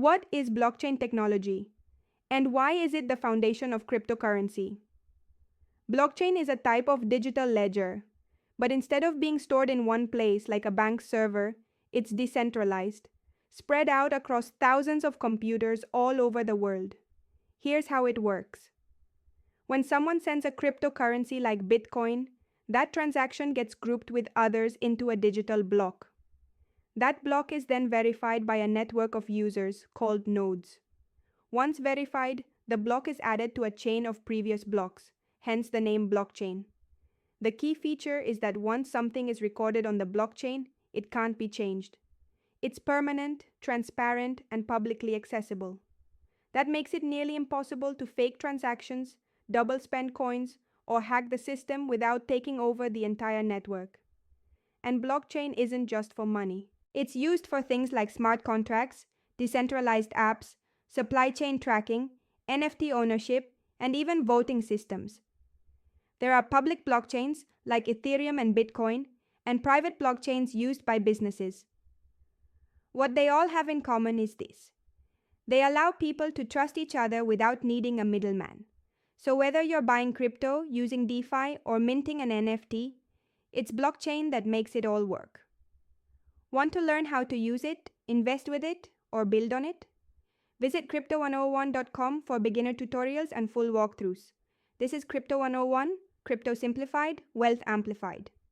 What is blockchain technology? And why is it the foundation of cryptocurrency? Blockchain is a type of digital ledger, but instead of being stored in one place like a bank server, it's decentralized, spread out across thousands of computers all over the world. Here's how it works. When someone sends a cryptocurrency like Bitcoin, that transaction gets grouped with others into a digital block. That block is then verified by a network of users called nodes. Once verified, the block is added to a chain of previous blocks, hence the name blockchain. The key feature is that once something is recorded on the blockchain, it can't be changed. It's permanent, transparent, and publicly accessible. That makes it nearly impossible to fake transactions, double spend coins, or hack the system without taking over the entire network. And blockchain isn't just for money. It's used for things like smart contracts, decentralized apps, supply chain tracking, NFT ownership, and even voting systems. There are public blockchains like Ethereum and Bitcoin, and private blockchains used by businesses. What they all have in common is this: they allow people to trust each other without needing a middleman. So whether you're buying crypto, using DeFi, or minting an NFT, it's blockchain that makes it all work. Want to learn how to use it, invest with it, or build on it? Visit crypto101.com for beginner tutorials and full walkthroughs. This is Crypto 101, Crypto Simplified, Wealth Amplified.